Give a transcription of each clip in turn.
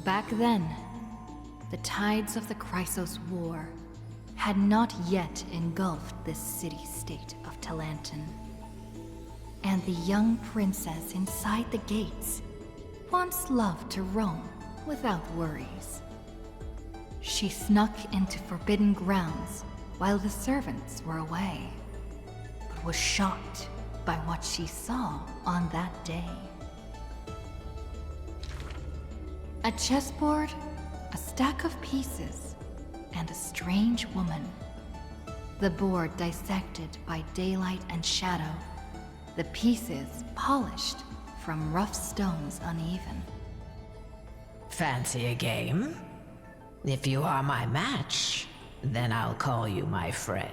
Back then, the tides of the Chrysos War had not yet engulfed this city-state of Talantin. And the young princess inside the gates once loved to roam without worries. She snuck into forbidden grounds while the servants were away, but was shocked by what she saw on that day. A chessboard, a stack of pieces, and a strange woman. The board dissected by daylight and shadow, the pieces polished from rough stones uneven. Fancy a game? If you are my match, then I'll call you my friend.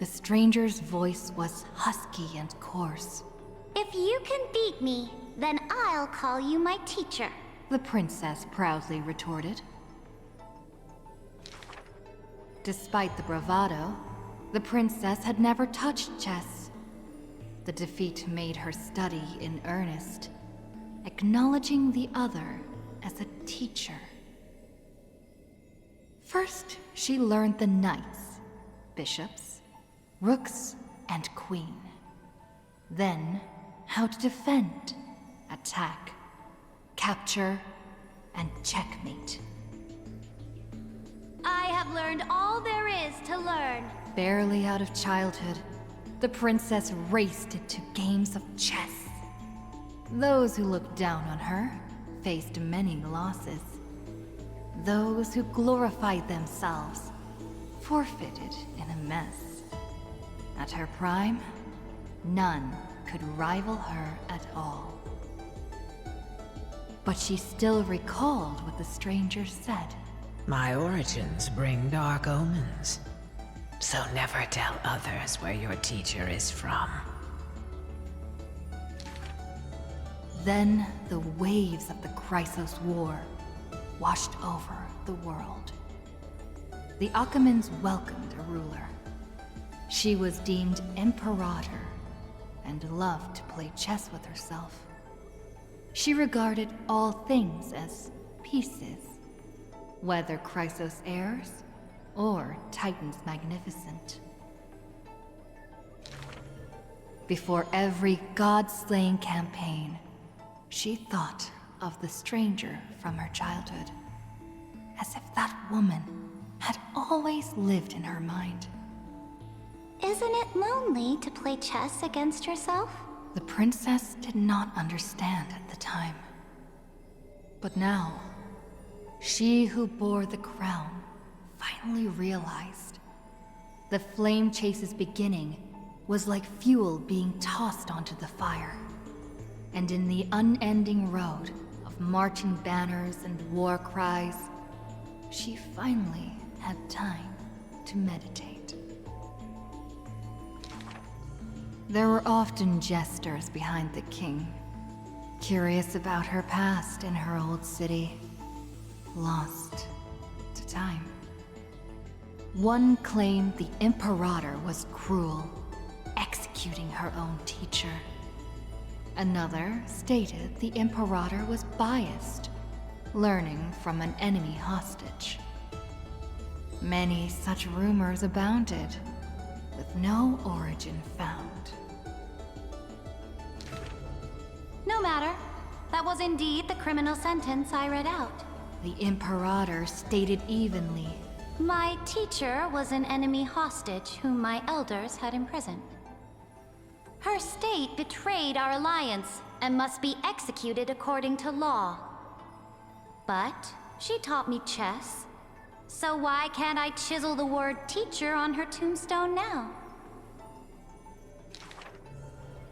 The stranger's voice was husky and coarse. If you can beat me, then I'll call you my teacher, the princess proudly retorted. Despite the bravado, the princess had never touched chess. The defeat made her study in earnest, acknowledging the other as a teacher. First, she learned the knights, bishops, rooks, and queen. Then, how to defend, attack, capture, and checkmate. I have learned all there is to learn. Barely out of childhood, the princess raced into games of chess. Those who looked down on her faced many losses. Those who glorified themselves forfeited in a mess. At her prime, none could rival her at all. But she still recalled what the stranger said. My origins bring dark omens, so never tell others where your teacher is from. Then the waves of the Chrysos War washed over the world. The Achaemens welcomed a ruler. She was deemed Imperator and loved to play chess with herself. She regarded all things as pieces, whether Chrysos heirs or Titans magnificent. Before every god-slaying campaign, she thought of the stranger from her childhood, as if that woman had always lived in her mind. Isn't it lonely to play chess against yourself? The princess did not understand at the time. But now, she who bore the crown finally realized. The flame chase's beginning was like fuel being tossed onto the fire. And in the unending road of marching banners and war cries, she finally had time to meditate. There were often jesters behind the king, curious about her past in her old city, lost to time. One claimed the Imperator was cruel, executing her own teacher. Another stated the Imperator was biased, learning from an enemy hostage. Many such rumors abounded, with no origin found. No matter. That was indeed the criminal sentence I read out. The Imperator stated evenly. My teacher was an enemy hostage whom my elders had imprisoned. Her state betrayed our alliance and must be executed according to law. But she taught me chess, so why can't I chisel the word teacher on her tombstone now?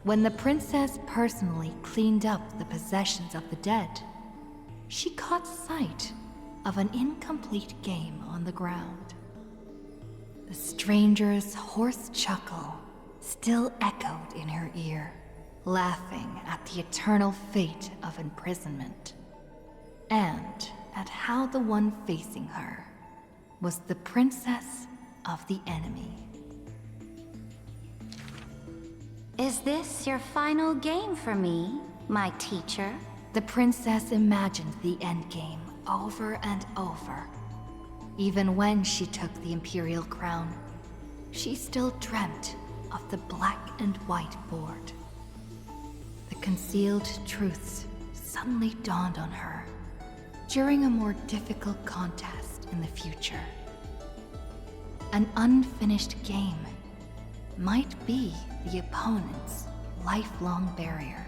When the princess personally cleaned up the possessions of the dead, she caught sight of an incomplete game on the ground. The stranger's hoarse chuckle still echoed in her ear, laughing at the eternal fate of imprisonment, and at how the one facing her was the princess of the enemy. Is this your final game for me, my teacher? The princess imagined the endgame over and over. Even when she took the Imperial crown, she still dreamt of the black and white board. The concealed truths suddenly dawned on her during a more difficult contest in the future. An unfinished game might be the opponent's lifelong barrier.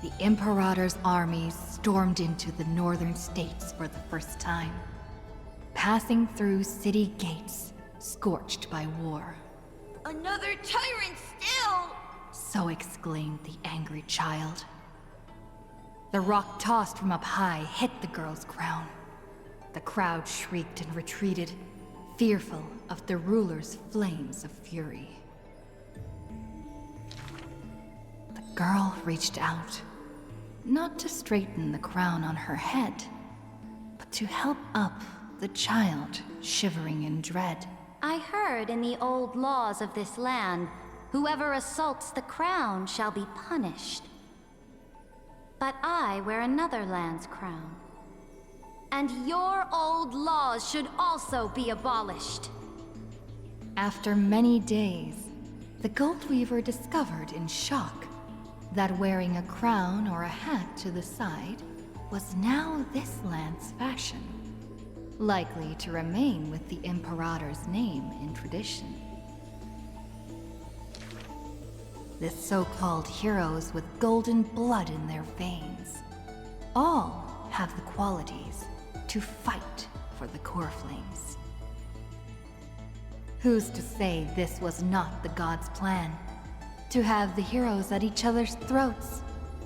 The Imperator's armies stormed into the northern states for the first time, passing through city gates scorched by war. Another tyrant still! So exclaimed the angry child. The rock tossed from up high hit the girl's crown. The crowd shrieked and retreated, fearful of the ruler's flames of fury. The girl reached out, not to straighten the crown on her head, but to help up the child shivering in dread. I heard in the old laws of this land, whoever assaults the crown shall be punished. But I wear another land's crown. And your old laws should also be abolished. After many days, the Goldweaver discovered in shock that wearing a crown or a hat to the side was now this land's fashion, likely to remain with the Imperator's name in tradition. The so-called heroes with golden blood in their veins all have the qualities to fight for the core flames. Who's to say this was not the gods' plan? To have the heroes at each other's throats,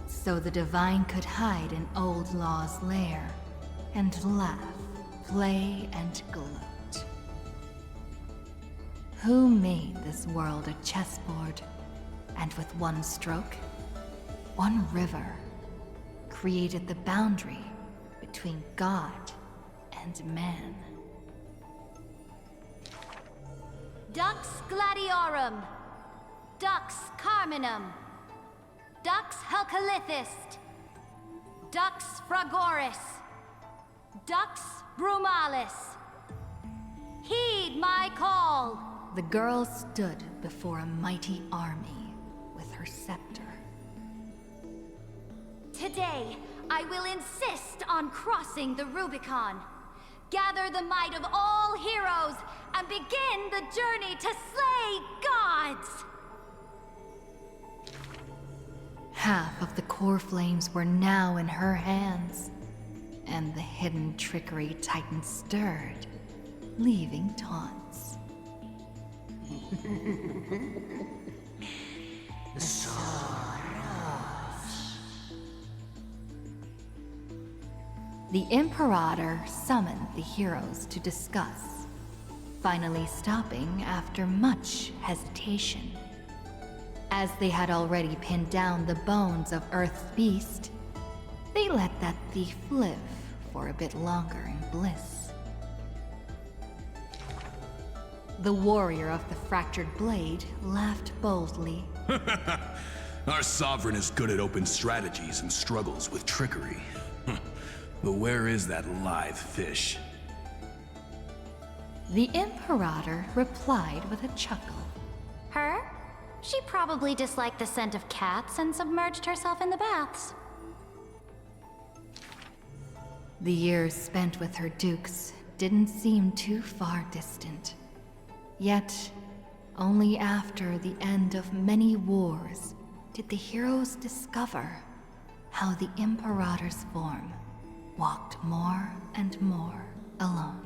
so the divine could hide in Old Law's lair and laugh, play, and gloat. Who made this world a chessboard, and with one stroke, one river, created the boundary between God and man? Dux Gladiorum, Dux Carminum, Dux Helcalithist, Dux Fragoris, Dux Brumalis. Heed my call! The girl stood before a mighty army with her scepter. Today, I will insist on crossing the Rubicon. Gather the might of all heroes and begin the journey to slay gods! Half of the core flames were now in her hands, and the hidden trickery Titan stirred, leaving taunts. The Imperator summoned the heroes to discuss, finally stopping after much hesitation. As they had already pinned down the bones of Earth's beast, they let that thief live for a bit longer in bliss. The warrior of the fractured blade laughed boldly. Our sovereign is good at open strategies and struggles with trickery. But where is that live fish? The Imperator replied with a chuckle. Her? She probably disliked the scent of cats and submerged herself in the baths. The years spent with her dukes didn't seem too far distant. Yet, only after the end of many wars did the heroes discover how the Imperator's form walked more and more alone.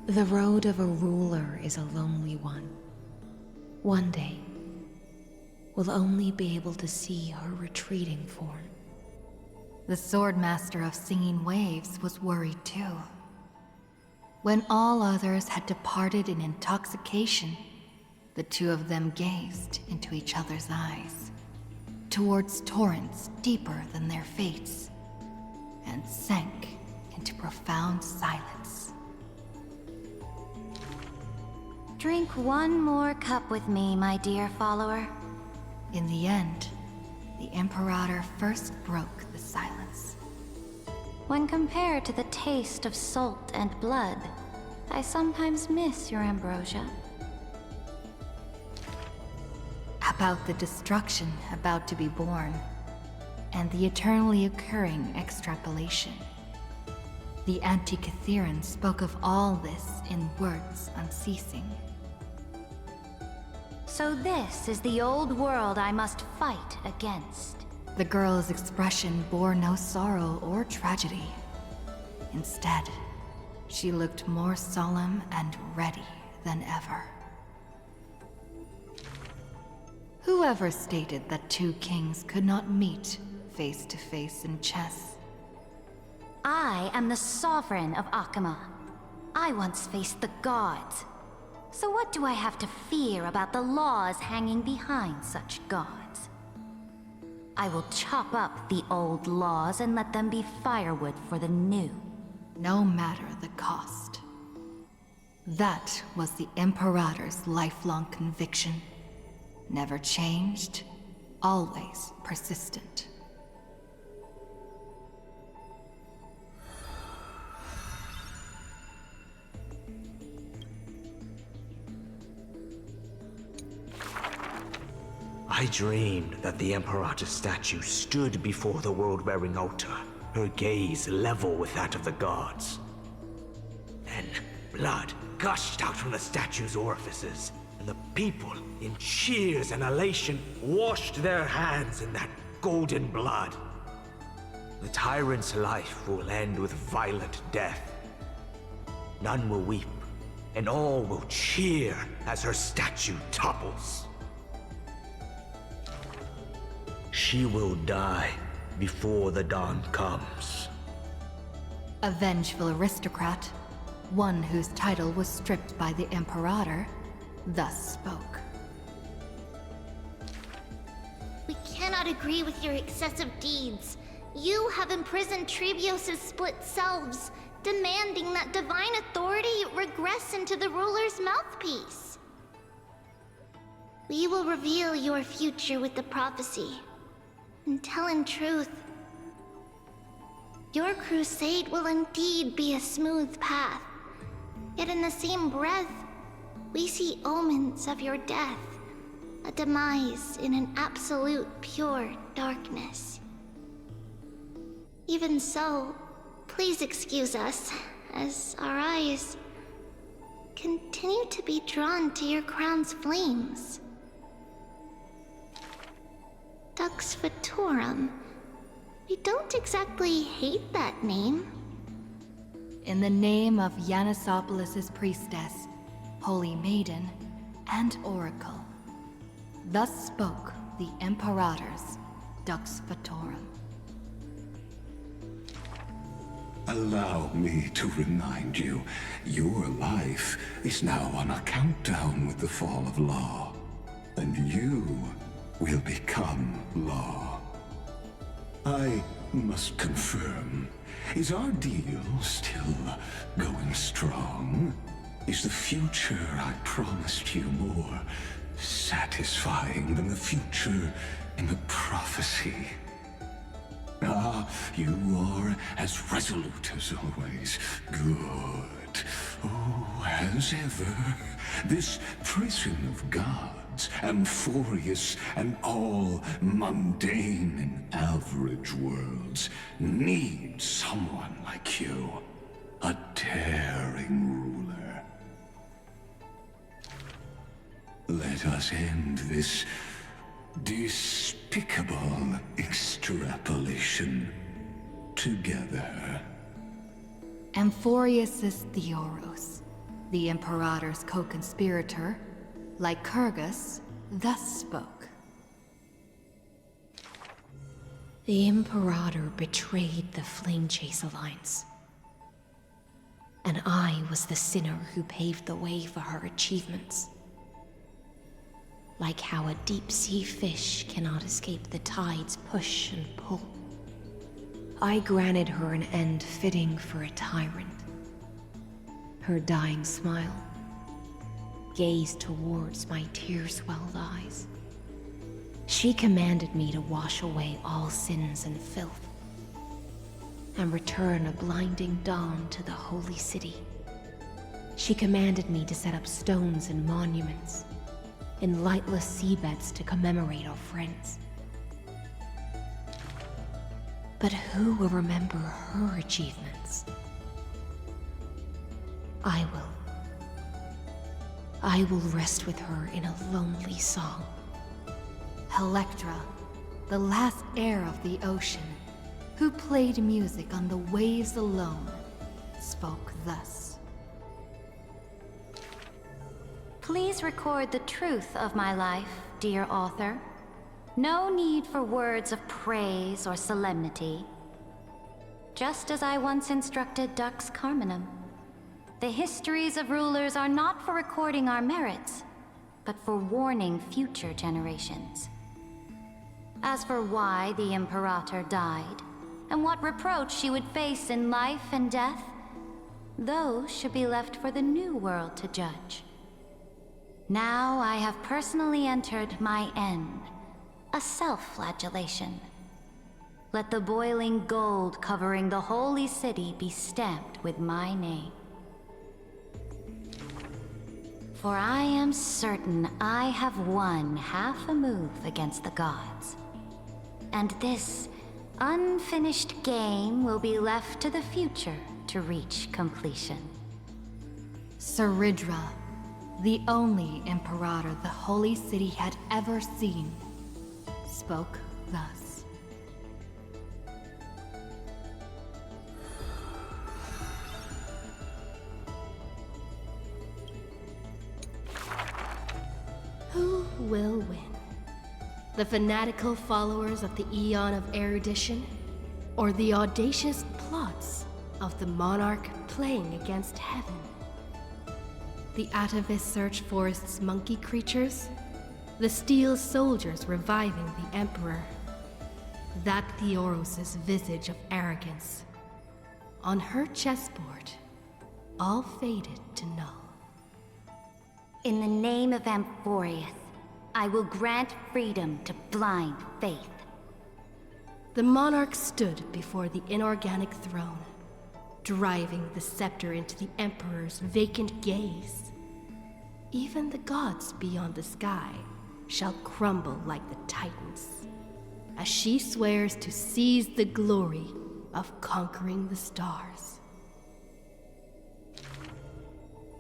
The road of a ruler is a lonely one. One day, we'll only be able to see her retreating form. The Swordmaster of Singing Waves was worried too. When all others had departed in intoxication, the two of them gazed into each other's eyes, towards torrents deeper than their fates, and sank into profound silence. Drink one more cup with me, my dear follower. In the end, the Imperator first broke the silence. When compared to the taste of salt and blood, I sometimes miss your ambrosia. About the destruction about to be born, and the eternally occurring extrapolation. The Antikytheran spoke of all this in words unceasing. So this is the old world I must fight against. The girl's expression bore no sorrow or tragedy. Instead, she looked more solemn and ready than ever. Whoever stated that two kings could not meet face to face in chess? I am the sovereign of Akama. I once faced the gods. So what do I have to fear about the laws hanging behind such gods? I will chop up the old laws and let them be firewood for the new. No matter the cost. That was the Imperator's lifelong conviction. Never changed, always persistent. I dreamed that the Imperator's statue stood before the world-wearing altar, her gaze level with that of the gods. Then, blood gushed out from the statue's orifices, and the people, in cheers and elation, washed their hands in that golden blood. The tyrant's life will end with violent death. None will weep, and all will cheer as her statue topples. She will die before the dawn comes. A vengeful aristocrat, one whose title was stripped by the Imperator, thus spoke. We cannot agree with your excessive deeds. You have imprisoned Trebios' split selves, demanding that divine authority regress into the ruler's mouthpiece. We will reveal your future with the prophecy. And tell in truth, your crusade will indeed be a smooth path. Yet in the same breath, we see omens of your death, a demise in an absolute pure darkness. Even so, please excuse us, as our eyes continue to be drawn to your crown's flames. Dux Fatorum. We don't exactly hate that name. In the name of Yanisopoulos' priestess, Holy Maiden, and Oracle, thus spoke the Imperator's Dux Fatorum. Allow me to remind you, your life is now on a countdown with the fall of law, and you will become law. I must confirm, is our deal still going strong? Is the future I promised you more satisfying than the future in the prophecy? Ah, you are as resolute as always. Good. Oh, as ever, this prison of gods, amphorious and all mundane in average worlds, needs someone like you. A daring ruler. Let us end this despicable extrapolation together. Amphorius' Theoros, the Imperator's co-conspirator, Lycurgus, thus spoke. The Imperator betrayed the Flame Chase Alliance. And I was the sinner who paved the way for her achievements. Like how a deep-sea fish cannot escape the tide's push and pull. I granted her an end fitting for a tyrant. Her dying smile, gazed towards my tear-swelled eyes. She commanded me to wash away all sins and filth, and return a blinding dawn to the holy city. She commanded me to set up stones and monuments, in lightless seabeds to commemorate our friends. But who will remember her achievements? I will rest with her in a lonely song. Electra, the last heir of the ocean, who played music on the waves alone, spoke thus. Please record the truth of my life, dear author. No need for words of praise or solemnity. Just as I once instructed Dux Carminum, the histories of rulers are not for recording our merits, but for warning future generations. As for why the Imperator died, and what reproach she would face in life and death, those should be left for the new world to judge. Now I have personally entered my end, a self-flagellation. Let the boiling gold covering the holy city be stamped with my name. For I am certain I have won half a move against the gods. And this unfinished game will be left to the future to reach completion. Saridra, the only Imperator the Holy City had ever seen, spoke thus. Who will win? The fanatical followers of the Eon of Erudition, or the audacious plots of the monarch playing against heaven? The atavist search forest's monkey creatures, the steel soldiers reviving the Emperor, that Theoros's visage of arrogance. On her chessboard, all faded to null. In the name of Amphorius, I will grant freedom to blind faith. The monarch stood before the inorganic throne, driving the scepter into the Emperor's vacant gaze. Even the gods beyond the sky shall crumble like the Titans, as she swears to seize the glory of conquering the stars.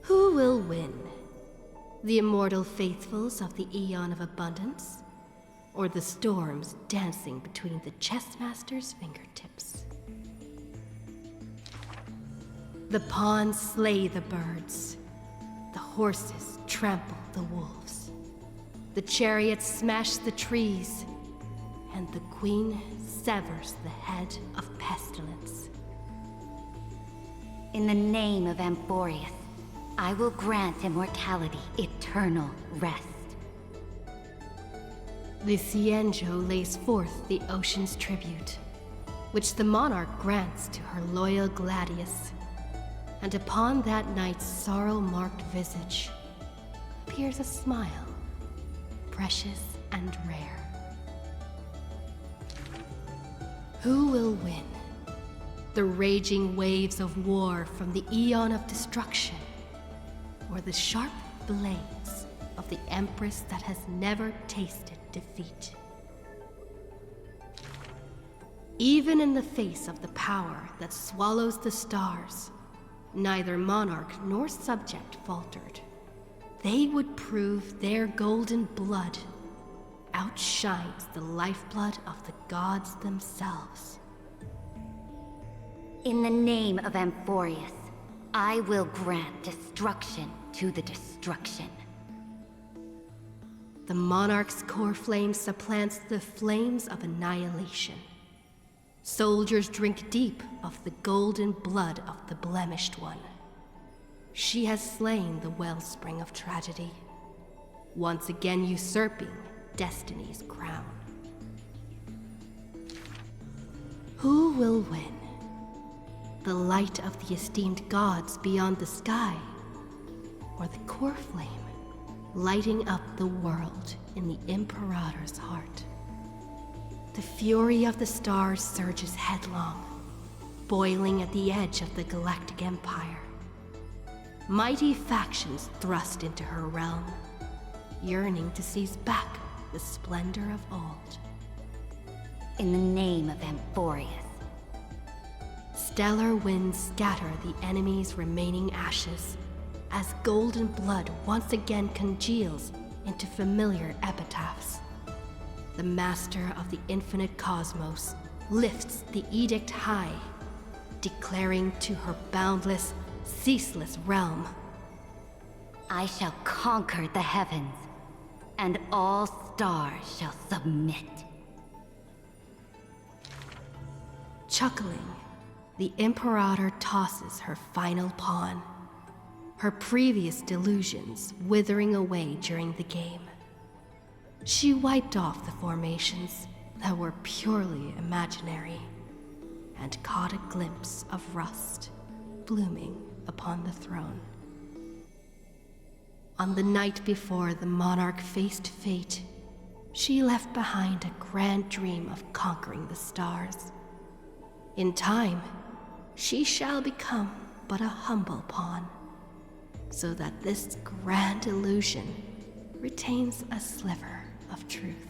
Who will win? The immortal faithfuls of the Eon of Abundance, or the storms dancing between the chessmaster's fingertips? The pawns slay the birds, the horses trample the wolves, the chariots smash the trees, and the queen severs the head of pestilence. In the name of Amphorius, I will grant immortality eternal rest. The Cienjo lays forth the ocean's tribute, which the monarch grants to her loyal Gladius. And upon that night's sorrow-marked visage appears a smile, precious and rare. Who will win? The raging waves of war from the Eon of Destruction, or the sharp blades of the Empress that has never tasted defeat? Even in the face of the power that swallows the stars, neither monarch nor subject faltered. They would prove their golden blood outshines the lifeblood of the gods themselves. In the name of Amphorius, I will grant destruction to the destruction. The monarch's core flame supplants the flames of annihilation. Soldiers drink deep of the golden blood of the blemished one. She has slain the wellspring of tragedy, once again usurping destiny's crown. Who will win? The light of the esteemed gods beyond the sky, or the core flame lighting up the world in the Imperator's heart. The fury of the stars surges headlong, boiling at the edge of the galactic empire. Mighty factions thrust into her realm, yearning to seize back the splendor of old. In the name of Amphorius. Stellar winds scatter the enemy's remaining ashes as golden blood once again congeals into familiar epitaphs. The master of the infinite cosmos lifts the edict high, declaring to her boundless, ceaseless realm. I shall conquer the heavens, and all stars shall submit. Chuckling, the Imperator tosses her final pawn, her previous delusions withering away during the game. She wiped off the formations that were purely imaginary and caught a glimpse of rust blooming upon the throne. On the night before the monarch faced fate, she left behind a grand dream of conquering the stars. In time, she shall become but a humble pawn, so that this grand illusion retains a sliver of truth.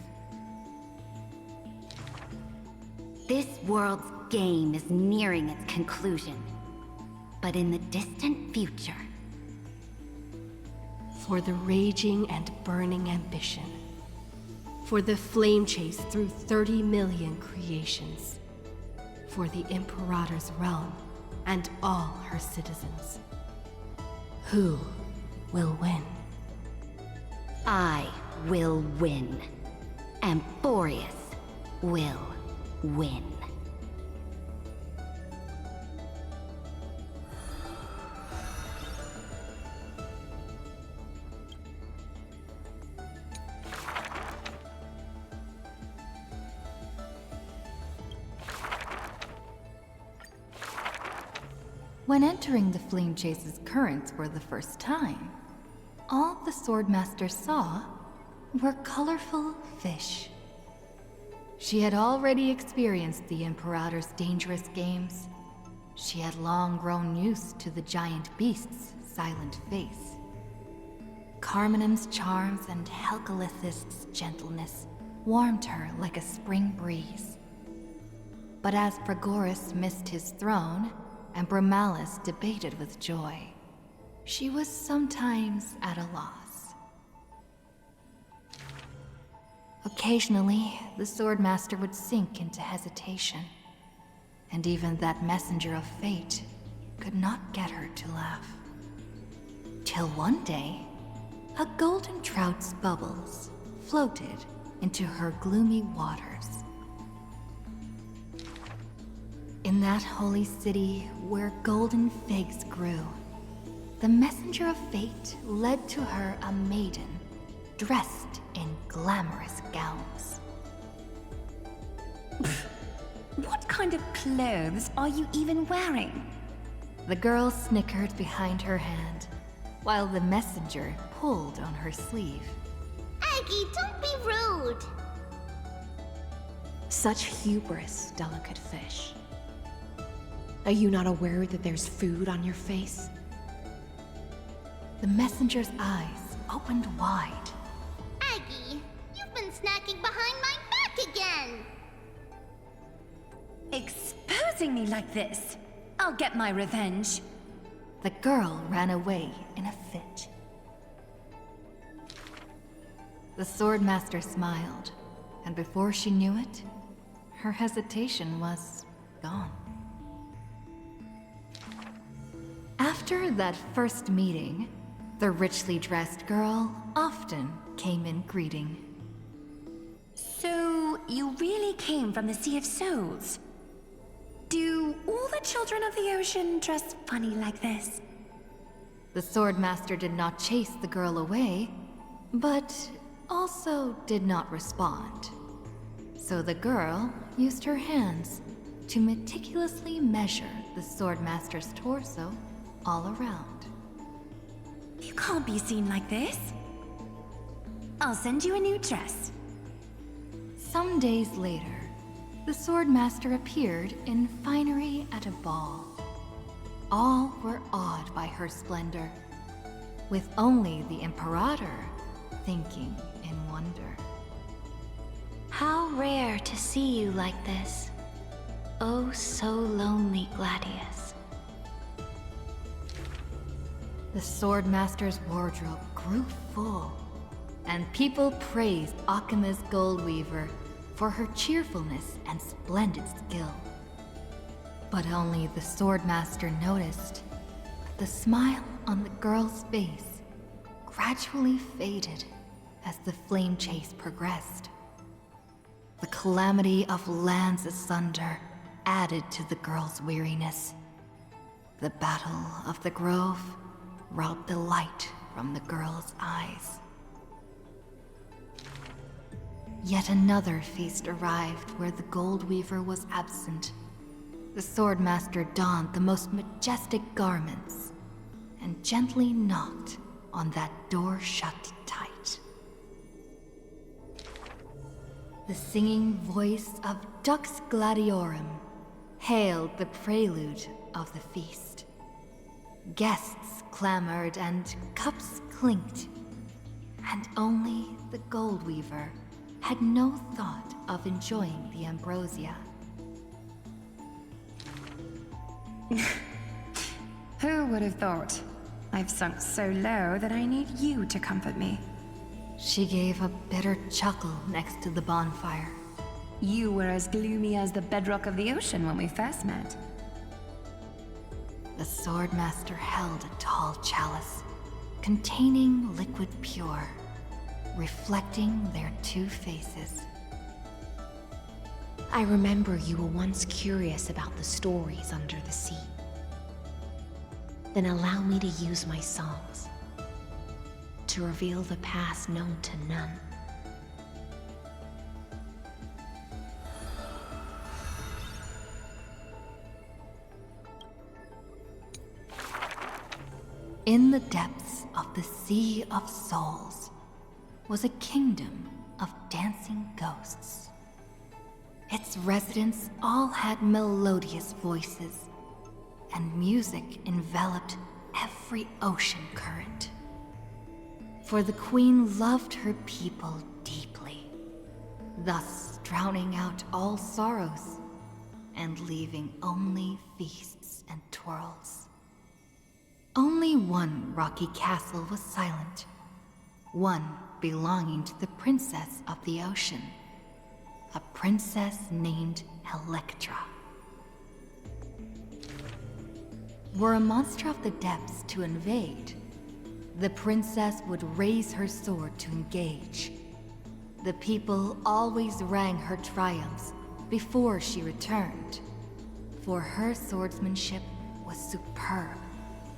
This world's game is nearing its conclusion, but in the distant future. For the raging and burning ambition, for the flame chase through 30 million creations, for the Imperator's realm and all her citizens. Who will win? I will win. Amphorius will win. When entering the Flame Chase's currents for the first time, all the Swordmaster saw were colorful fish. She had already experienced the Imperator's dangerous games. She had long grown used to the giant beast's silent face. Carminum's charms and Helcalith's gentleness warmed her like a spring breeze. But as Pregoris missed his throne, and Bromalis debated with joy, she was sometimes at a loss. Occasionally, the Swordmaster would sink into hesitation, and even that messenger of fate could not get her to laugh. Till one day, a golden trout's bubbles floated into her gloomy waters. In that holy city where golden figs grew, the messenger of fate led to her a maiden dressed in glamorous gowns. What kind of clothes are you even wearing? The girl snickered behind her hand, while the messenger pulled on her sleeve. Aggie, don't be rude! Such hubris, delicate fish. Are you not aware that there's food on your face? The messenger's eyes opened wide. Aggie, you've been snacking behind my back again! Exposing me like this? I'll get my revenge. The girl ran away in a fit. The Swordmaster smiled, and before she knew it, her hesitation was gone. After that first meeting, the richly dressed girl often came in greeting. So, you really came from the Sea of Souls? Do all the children of the ocean dress funny like this? The Swordmaster did not chase the girl away, but also did not respond. So the girl used her hands to meticulously measure the Swordmaster's torso all around. You can't be seen like this. I'll send you a new dress. Some days later, the Swordmaster appeared in finery at a ball. All were awed by her splendor, with only the Imperator thinking in wonder. How rare to see you like this. Oh, so lonely, Gladius. The Swordmaster's wardrobe grew full, and people praised Akima's Goldweaver for her cheerfulness and splendid skill. But only the Swordmaster noticed that the smile on the girl's face gradually faded as the flame chase progressed. The calamity of lands asunder added to the girl's weariness. The Battle of the Grove robbed the light from the girl's eyes. Yet another feast arrived where the Goldweaver was absent. The Swordmaster donned the most majestic garments and gently knocked on that door shut tight. The singing voice of Dux Gladiorum hailed the prelude of the feast. Guests clamored and cups clinked, and only the Goldweaver had no thought of enjoying the ambrosia. Who would have thought? I've sunk so low that I need you to comfort me. She gave a bitter chuckle next to the bonfire. You were as gloomy as the bedrock of the ocean when we first met. The Swordmaster held a tall chalice containing liquid pure, reflecting their two faces. I remember you were once curious about the stories under the sea. Then allow me to use my songs to reveal the past known to none. In the depths of the Sea of Souls was a kingdom of dancing ghosts. Its residents all had melodious voices, and music enveloped every ocean current. For the Queen loved her people deeply, thus drowning out all sorrows and leaving only feasts and twirls. Only one rocky castle was silent, one belonging to the Princess of the Ocean, a princess named Electra. Were a monster of the depths to invade, the princess would raise her sword to engage. The people always rang her triumphs before she returned, for her swordsmanship was superb,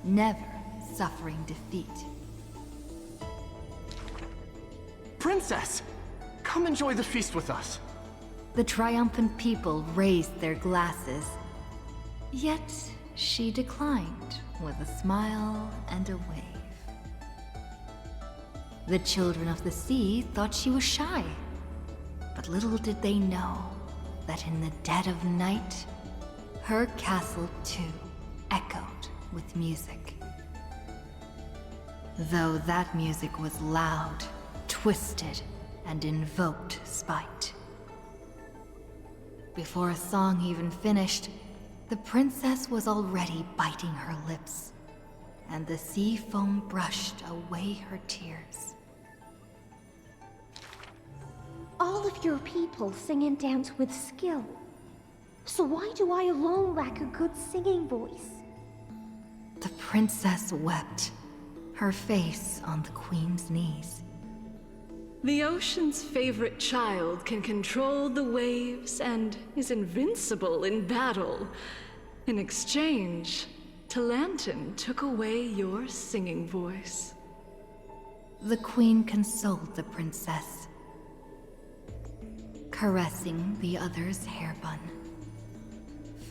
never suffering defeat. Princess! Come enjoy the feast with us. The triumphant people raised their glasses, yet she declined with a smile and a wave. The children of the sea thought she was shy, but little did they know that in the dead of night, her castle too echoed with music. Though that music was loud, twisted, and invoked spite. Before a song even finished, the princess was already biting her lips, and the sea foam brushed away her tears. All of your people sing and dance with skill. So why do I alone lack a good singing voice? The princess wept, her face on the queen's knees. The ocean's favorite child can control the waves and is invincible in battle. In exchange, Talantin took away your singing voice. The queen consoled the princess, caressing the other's hair bun.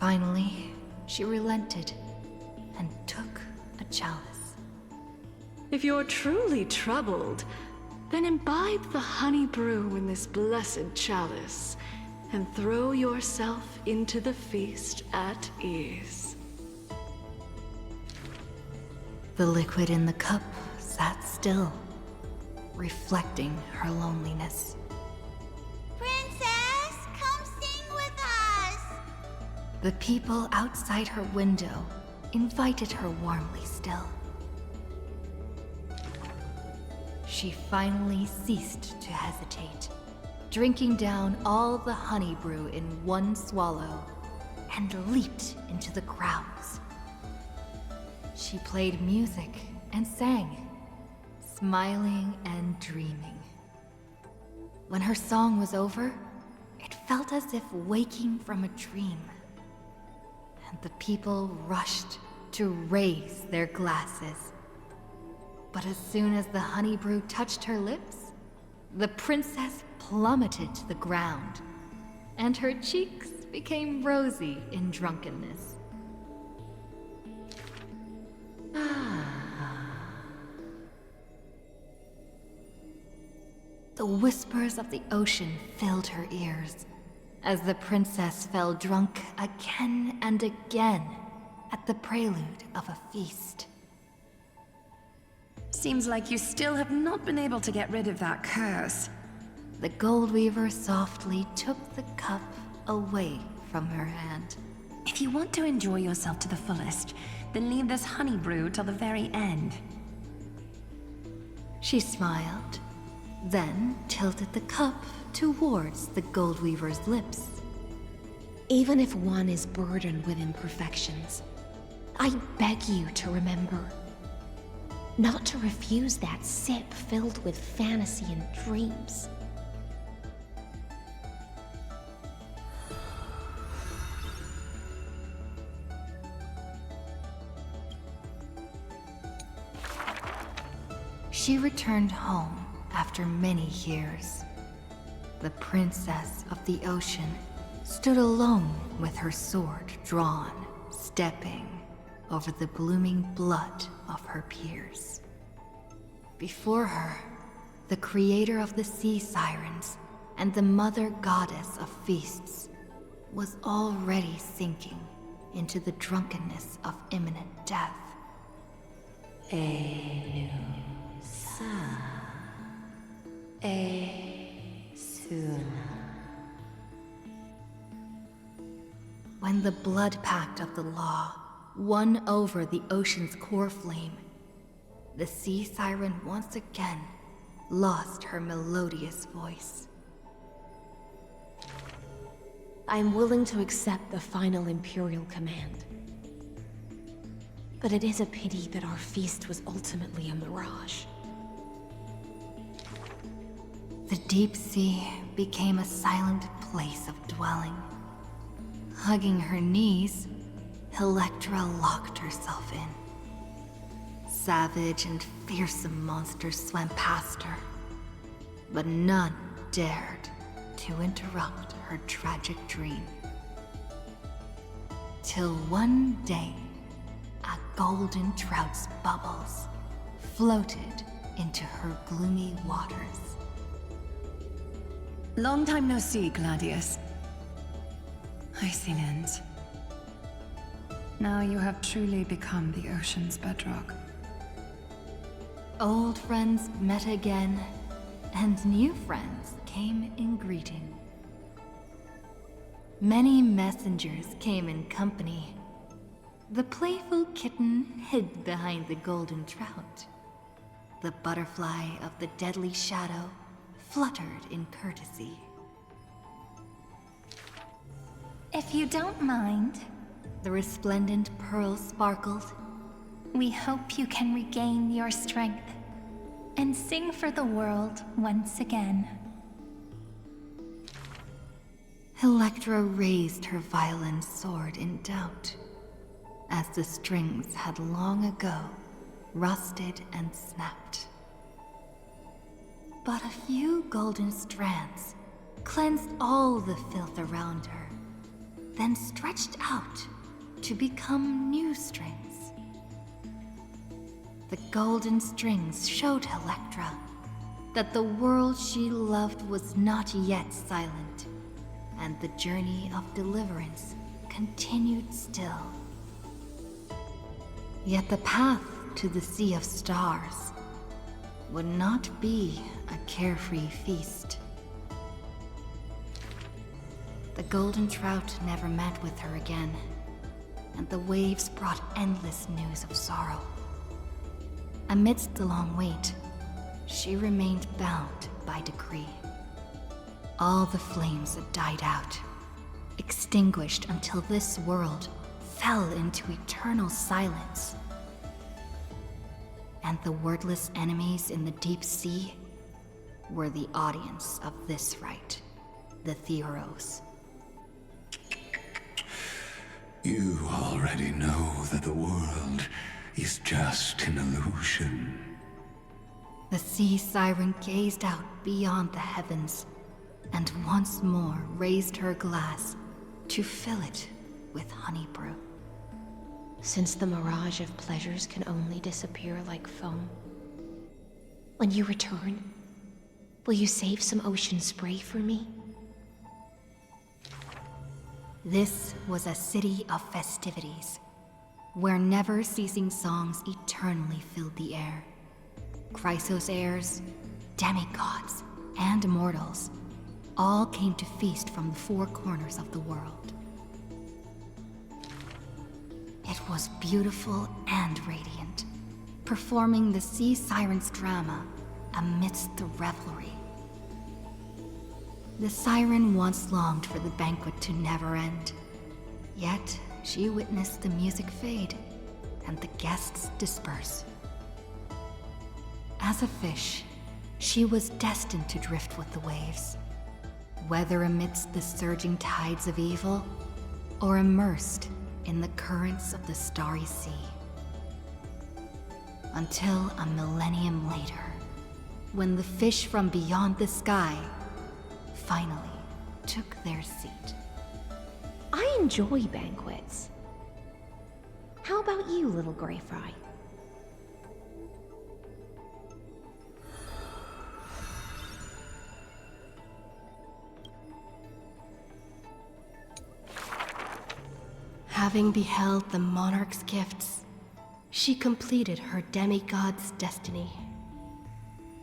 Finally, she relented and took a chalice. If you're truly troubled, Then imbibe the honey brew in this blessed chalice, and throw yourself into the feast at ease. The liquid in the cup sat still, reflecting her loneliness. Princess, come sing with us! The people outside her window invited her warmly still. She finally ceased to hesitate, drinking down all the honey brew in one swallow, and leaped into the crowds. She played music and sang, smiling and dreaming. When her song was over, it felt as if waking from a dream, and the people rushed to raise their glasses. But as soon as the honey brew touched her lips, the princess plummeted to the ground, and her cheeks became rosy in drunkenness. The whispers of the ocean filled her ears as the princess fell drunk again and again at the prelude of a feast. Seems like you still have not been able to get rid of that curse. The Gold Weaver softly took the cup away from her hand. If you want to enjoy yourself to the fullest, then leave this honey brew till the very end. She smiled, then tilted the cup towards the Gold Weaver's lips. Even if one is burdened with imperfections, I beg you to remember not to refuse that sip filled with fantasy and dreams. She returned home after many years. The princess of the ocean stood alone with her sword drawn, stepping over the blooming blood of her peers. Before her, the creator of the sea sirens and the mother goddess of feasts was already sinking into the drunkenness of imminent death. When the blood pact of the law won over the ocean's core flame, the sea siren once again lost her melodious voice. I'm willing to accept the final Imperial command. But it is a pity that our feast was ultimately a mirage. The deep sea became a silent place of dwelling. Hugging her knees, Electra locked herself in. Savage and fearsome monsters swam past her, but none dared to interrupt her tragic dream. Till one day, a golden trout's bubbles floated into her gloomy waters. Long time no see, Gladius. I see lands. Now you have truly become the ocean's bedrock. Old friends met again, and new friends came in greeting. Many messengers came in company. The playful kitten hid behind the golden trout. The butterfly of the deadly shadow fluttered in courtesy. If you don't mind, The resplendent pearl sparkled. we hope you can regain your strength and sing for the world once again. Electra raised her violin sword in doubt, as the strings had long ago rusted and snapped. But a few golden strands cleansed all the filth around her, then stretched out to become new strings. The golden strings showed Electra that the world she loved was not yet silent, and the journey of deliverance continued still. Yet the path to the Sea of Stars would not be a carefree feast. The golden trout never met with her again, and the waves brought endless news of sorrow. Amidst the long wait, she remained bound by decree. All the flames had died out, extinguished until this world fell into eternal silence. And the wordless enemies in the deep sea were the audience of this rite, the Theros. You already know that the world is just an illusion. The sea siren gazed out beyond the heavens, and once more raised her glass to fill it with honey brew. Since the mirage of pleasures can only disappear like foam, when you return, will you save some ocean spray for me? This was a city of festivities, where never-ceasing songs eternally filled the air. Chrysos heirs, demigods, and mortals all came to feast from the four corners of the world. It was beautiful and radiant, performing the sea siren's drama amidst the revelry. The siren once longed for the banquet to never end, yet she witnessed the music fade and the guests disperse. As a fish, she was destined to drift with the waves, whether amidst the surging tides of evil or immersed in the currents of the starry sea. Until a millennium later, when the fish from beyond the sky finally took their seat. I enjoy banquets. How about you, little gray fry? Having beheld the monarch's gifts, she completed her demigod's destiny.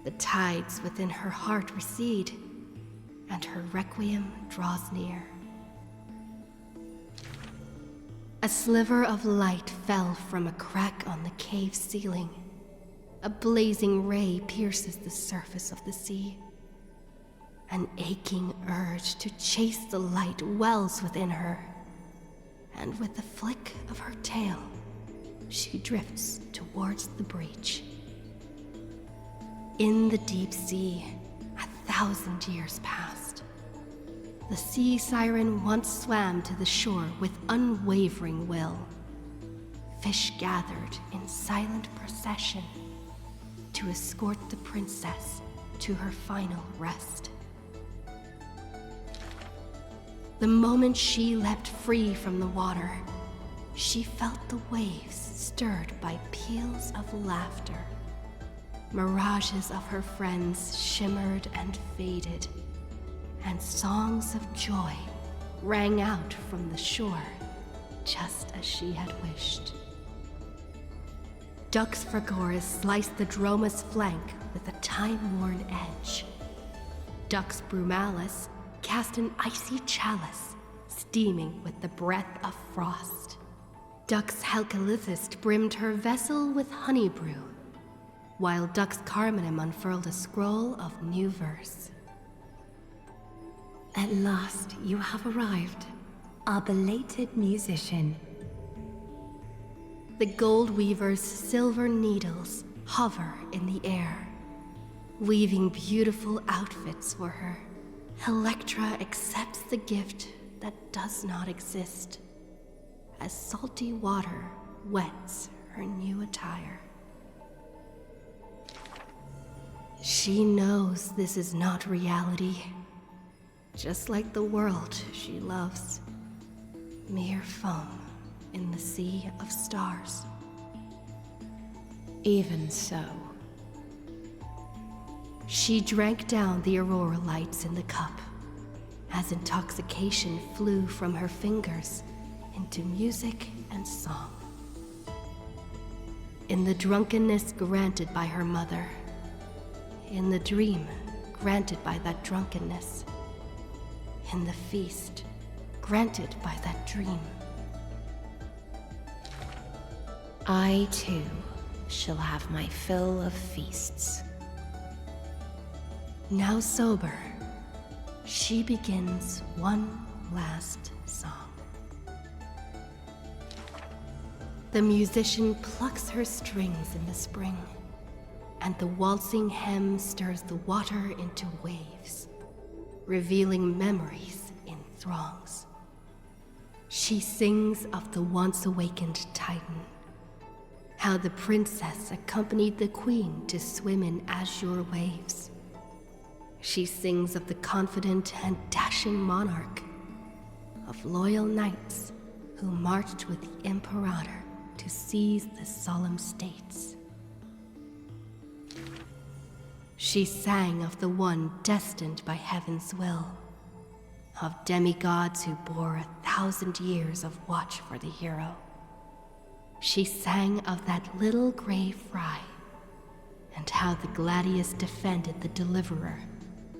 The tides within her heart recede, and her requiem draws near. A sliver of light fell from a crack on the cave ceiling. A blazing ray pierces the surface of the sea. An aching urge to chase the light wells within her, and with the flick of her tail, she drifts towards the breach. In the deep sea, 1,000 years passed. The sea siren once swam to the shore with unwavering will. Fish gathered in silent procession to escort the princess to her final rest. The moment she leapt free from the water, she felt the waves stirred by peals of laughter. Mirages of her friends shimmered and faded, and songs of joy rang out from the shore, just as she had wished. Dux Fragoris sliced the Droma's flank with a time-worn edge. Dux Brumalis cast an icy chalice, steaming with the breath of frost. Dux Helcalithist brimmed her vessel with honey brew, while Dux Carmenem unfurled a scroll of new verse. At last, you have arrived, our belated musician. The Gold Weaver's silver needles hover in the air, weaving beautiful outfits for her. Electra accepts the gift that does not exist, as salty water wets her new attire. She knows this is not reality, just like the world she loves. Mere foam in the sea of stars. Even so. She drank down the aurora lights in the cup, as intoxication flew from her fingers into music and song. In the drunkenness granted by her mother, in the dream granted by that drunkenness, in the feast granted by that dream, I too shall have my fill of feasts. Now sober, she begins one last song. The musician plucks her strings in the spring, and the waltzing hem stirs the water into waves, revealing memories in throngs. She sings of the once awakened Titan, how the princess accompanied the queen to swim in azure waves. She sings of the confident and dashing monarch, of loyal knights who marched with the Imperator to seize the solemn states. She sang of the one destined by heaven's will, of demigods who bore 1,000 years of watch for the hero. She sang of that little gray fry, and how the Gladius defended the Deliverer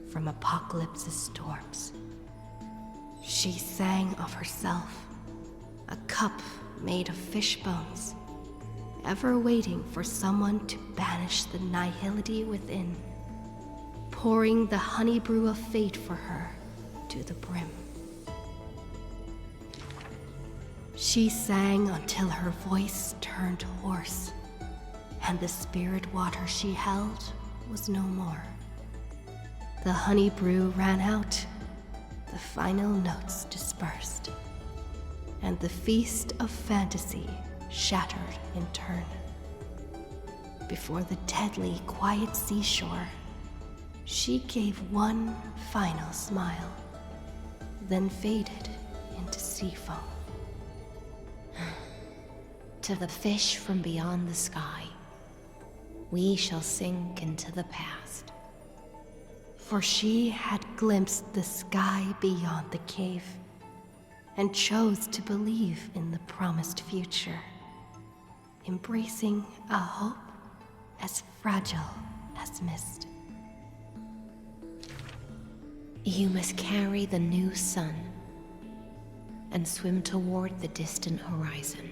from Apocalypse's storms. She sang of herself, a cup made of fish bones, ever waiting for someone to banish the nihility within, pouring the honey brew of fate for her to the brim. She sang until her voice turned hoarse, and the spirit water she held was no more. The honey brew ran out, the final notes dispersed, and the feast of fantasy shattered in turn. Before the deadly quiet seashore, she gave one final smile, then faded into sea foam. To the fish from beyond the sky, we shall sink into the past. For she had glimpsed the sky beyond the cave, and chose to believe in the promised future, embracing a hope as fragile as mist. You must carry the new sun and swim toward the distant horizon.